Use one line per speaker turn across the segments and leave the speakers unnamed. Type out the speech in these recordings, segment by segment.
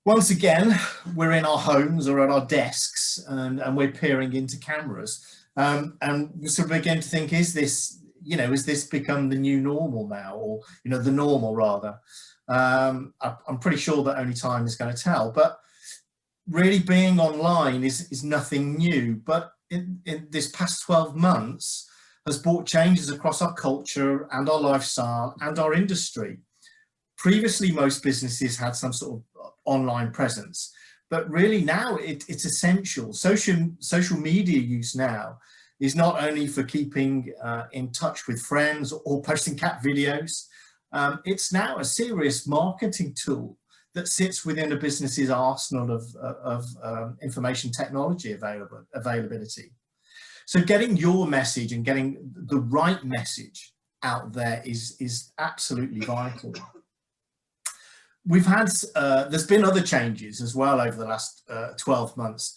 Once again, we're in our homes or at our desks, and we're peering into cameras, and we sort of begin to think, is this, is this become the new normal now, or the normal rather? I'm pretty sure that only time is going to tell, but really being online is nothing new, but in this past 12 months has brought changes across our culture and our lifestyle and our industry. Previously, most businesses had some sort of online presence, but really now it's essential. Social media use now is not only for keeping in touch with friends or posting cat videos. It's now a serious marketing tool that sits within a business's arsenal of information technology availability. So getting your message and getting the right message out there is absolutely vital. We've had, there's been other changes as well over the last 12 months.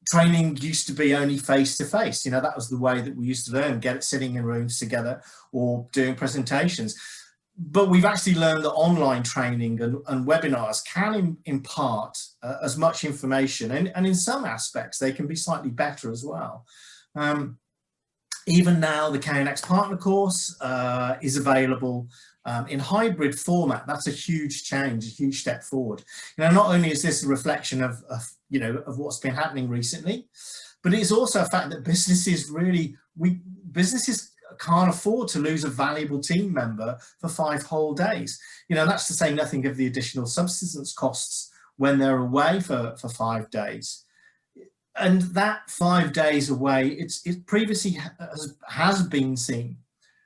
Training used to be only face-to-face. That was the way that we used to learn, sitting in rooms together or doing presentations. But we've actually learned that online training and webinars can impart as much information, and in some aspects they can be slightly better as well. Even now, the KNX Partner Course is available in hybrid format. That's a huge change, a huge step forward. Not only is this a reflection of what's been happening recently, but it's also a fact that businesses can't afford to lose a valuable team member for 5 whole days. That's to say nothing of the additional subsistence costs when they're away for 5 days. And that 5 days away, it previously has been seen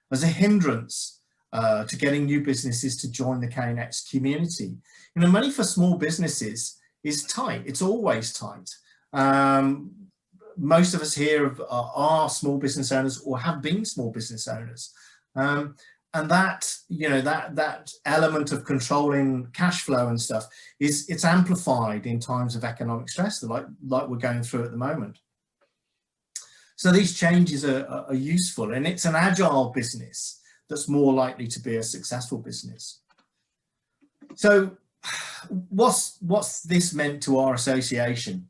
as a hindrance to getting new businesses to join the KNX community. Money for small businesses is tight. It's always tight. Most of us here are small business owners or have been small business owners. And that, that element of controlling cash flow and stuff it's amplified in times of economic stress like we're going through at the moment. So these changes are useful, and it's an agile business that's more likely to be a successful business. So what's this meant to our association?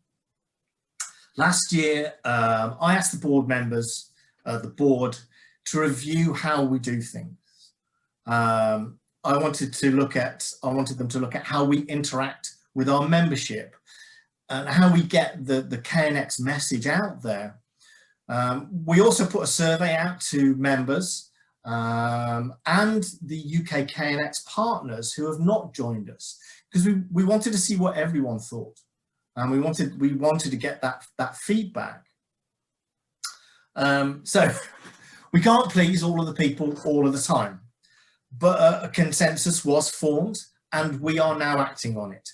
Last year, I asked the board members, the board, to review how we do things. I wanted them to look at how we interact with our membership and how we get the KNX message out there. We also put a survey out to members and the UK KNX partners who have not joined us, because we wanted to see what everyone thought, and we wanted to get that feedback. So we can't please all of the people all of the time, but a consensus was formed, and we are now acting on it.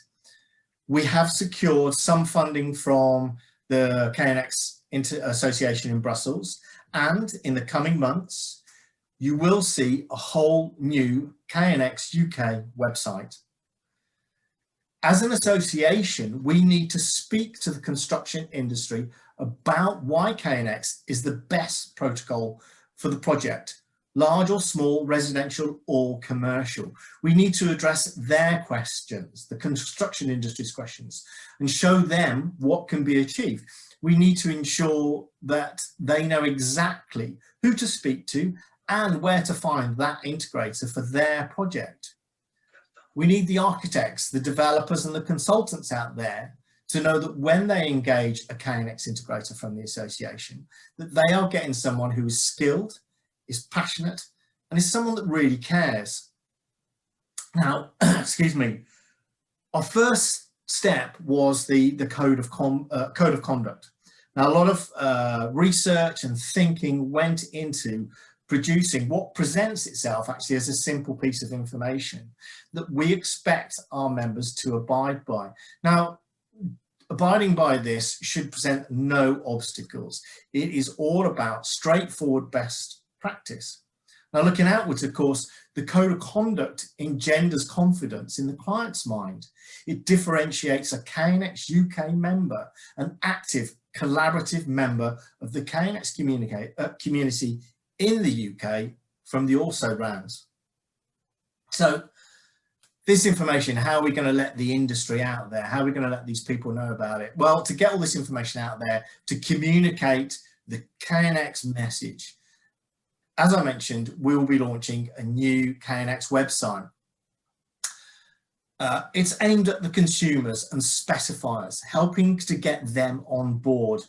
We have secured some funding from the KNX Association in Brussels, and in the coming months, you will see a whole new KNX UK website. As an association, we need to speak to the construction industry about why KNX is the best protocol for the project, large or small, residential or commercial. We need to address their questions, the construction industry's questions, and show them what can be achieved. We need to ensure that they know exactly who to speak to and where to find that integrator for their project. We need the architects, the developers and the consultants out there to know that when they engage a KNX integrator from the association, that they are getting someone who is skilled, is passionate, and is someone that really cares. Now, excuse me, our first step was the code of conduct. Now, a lot of research and thinking went into producing what presents itself actually as a simple piece of information that we expect our members to abide by. Now, abiding by this should present no obstacles. It is all about straightforward best practice. Now, looking outwards, of course, the code of conduct engenders confidence in the client's mind. It differentiates a KNX UK member, an active, collaborative member of the KNX community in the UK, from the also-rans. So This information, how are we going to let the industry out there? How are we going to let these people know about it? Well, to get all this information out there, to communicate the KNX message, as I mentioned, we'll be launching a new KNX website. It's aimed at the consumers and specifiers, helping to get them on board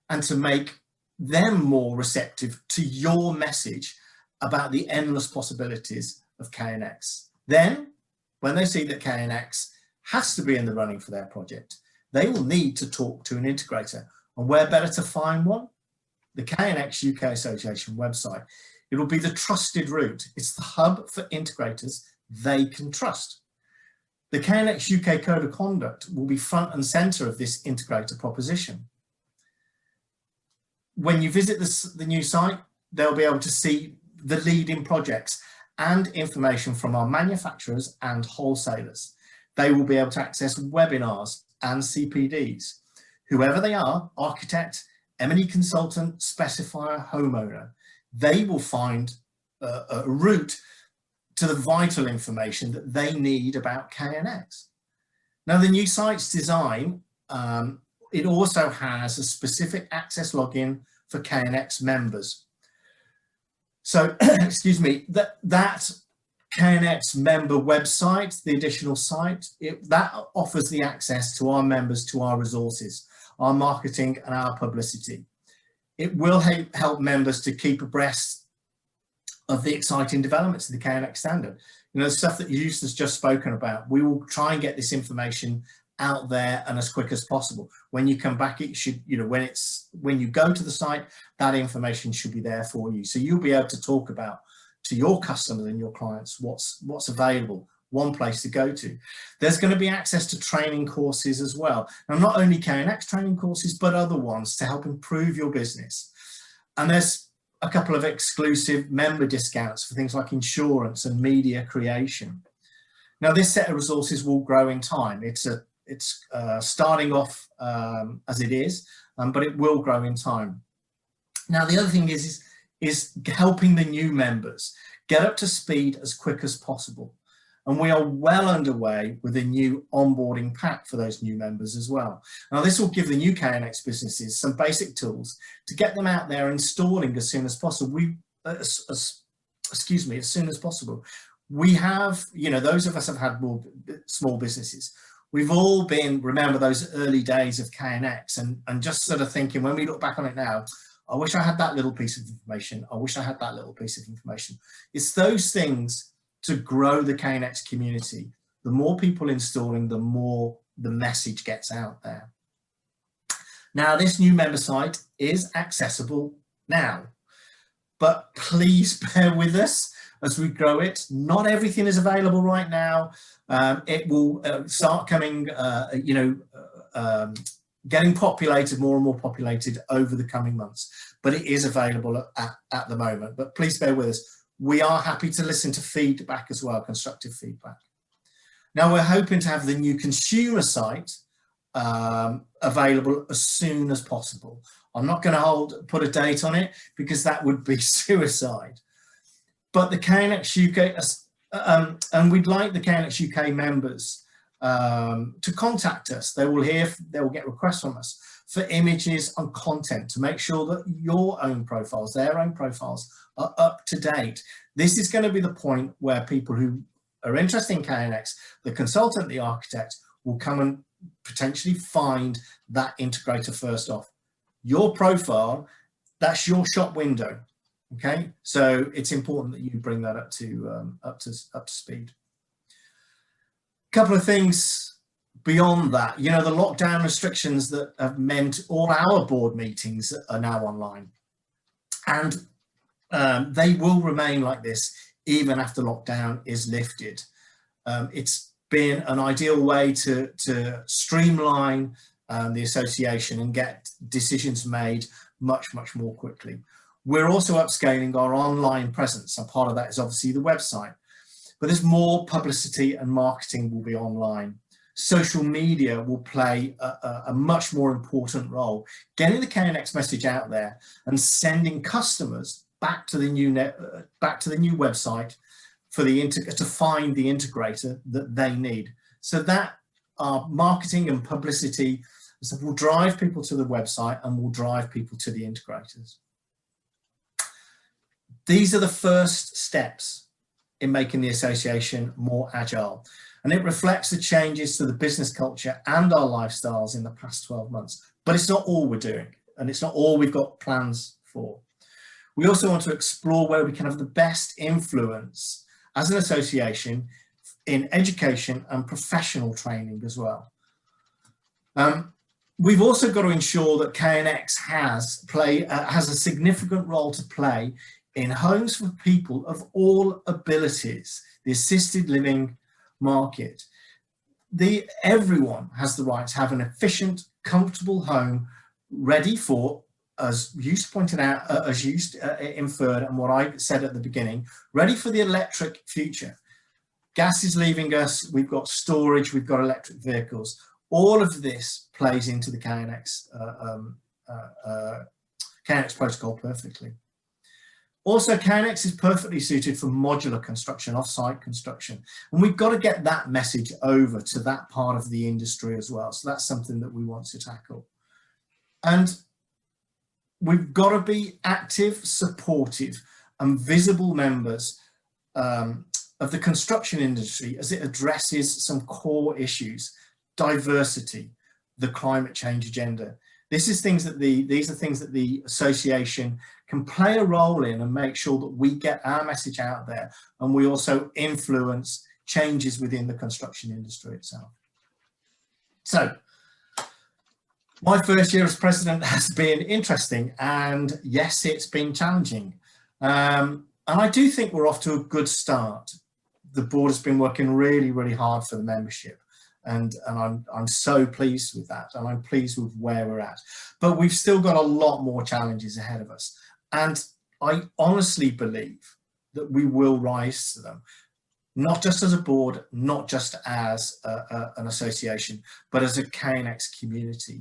and to make them more receptive to your message about the endless possibilities of KNX. Then, when they see that KNX has to be in the running for their project, they will need to talk to an integrator. And where better to find one? The KNX UK Association website. It will be the trusted route. It's the hub for integrators they can trust. The KNX UK Code of Conduct will be front and center of this integrator proposition. When you visit the new site, they'll be able to see the leading projects and information from our manufacturers and wholesalers. They will be able to access webinars and CPDs. Whoever they are, architect, M&E consultant, specifier, homeowner, they will find a route to the vital information that they need about KNX. Now, the new site's design, it also has a specific access login for KNX members. So, excuse me, that KNX member website, the additional site, that offers the access to our members, to our resources, our marketing and our publicity. It will help members to keep abreast of the exciting developments of the KNX standard. You know, the stuff that Eustace has just spoken about, we will try and get this information out there and as quick as possible. When you come back, it should, you know, when you go to the site, that information should be there for you. So you'll be able to talk about to your customers and your clients what's available, one place to go to. There's going to be access to training courses as well. Now, not only KNX training courses, but other ones to help improve your business. And there's a couple of exclusive member discounts for things like insurance and media creation. Now, this set of resources will grow in time. It's starting off as it is, but it will grow in time. Now, the other thing is helping the new members get up to speed as quick as possible. And we are well underway with a new onboarding pack for those new members as well. Now, this will give the new KNX businesses some basic tools to get them out there installing as soon as possible. Excuse me, as soon as possible. We have, you know, those of us have had more small businesses. We've all been, remember those early days of KNX and just sort of thinking, when we look back on it now, I wish I had that little piece of information. I wish I had that little piece of information. It's those things to grow the KNX community. The more people installing, the more the message gets out there. Now, this new member site is accessible now, but please bear with us as we grow it. Not everything is available right now. It will start coming, getting populated, more and more populated over the coming months, but it is available at the moment. But please bear with us. We are happy to listen to feedback as well, constructive feedback. Now, we're hoping to have the new consumer site available as soon as possible. I'm not going to put a date on it because that would be suicide. But the KNX UK, and we'd like the KNX UK members to contact us. They will get requests from us for images and content to make sure that your own profiles, their own profiles, are up to date. This is going to be the point where people who are interested in KNX, the consultant, the architect, will come and potentially find that integrator first off. Your profile, that's your shop window. Okay, so it's important that you bring that up to speed. A couple of things beyond that, you know, the lockdown restrictions that have meant all our board meetings are now online, and they will remain like this even after lockdown is lifted. It's been an ideal way to streamline the association and get decisions made much more quickly. We're also upscaling our online presence, and part of that is obviously the website, but there's more publicity and marketing will be online. Social media will play a much more important role, getting the KNX message out there and sending customers back to the new website to find the integrator that they need. So that our marketing and publicity will drive people to the website and will drive people to the integrators. These are the first steps in making the association more agile, and it reflects the changes to the business culture and our lifestyles in the past 12 months. But it's not all we're doing, and it's not all we've got plans for. We also want to explore where we can have the best influence as an association in education and professional training as well. We've also got to ensure that KNX has a significant role to play in homes for people of all abilities, the assisted living market. Everyone has the right to have an efficient, comfortable home ready for, as you pointed out, as you inferred, and what I said at the beginning, ready for the electric future. Gas is leaving us, we've got storage, we've got electric vehicles. All of this plays into the KNX protocol perfectly. Also, KNX is perfectly suited for modular construction, off-site construction, and we've got to get that message over to that part of the industry as well. So that's something that we want to tackle. And we've got to be active, supportive, and visible members of the construction industry as it addresses some core issues: diversity, the climate change agenda. These are things that the association can play a role in and make sure that we get our message out there, and we also influence changes within the construction industry itself. So my first year as president has been interesting, and yes, it's been challenging. And I do think we're off to a good start. The board has been working really, really hard for the membership. And I'm so pleased with that, and I'm pleased with where we're at. But we've still got a lot more challenges ahead of us. And I honestly believe that we will rise to them, not just as a board, not just as an association, but as a KNX community.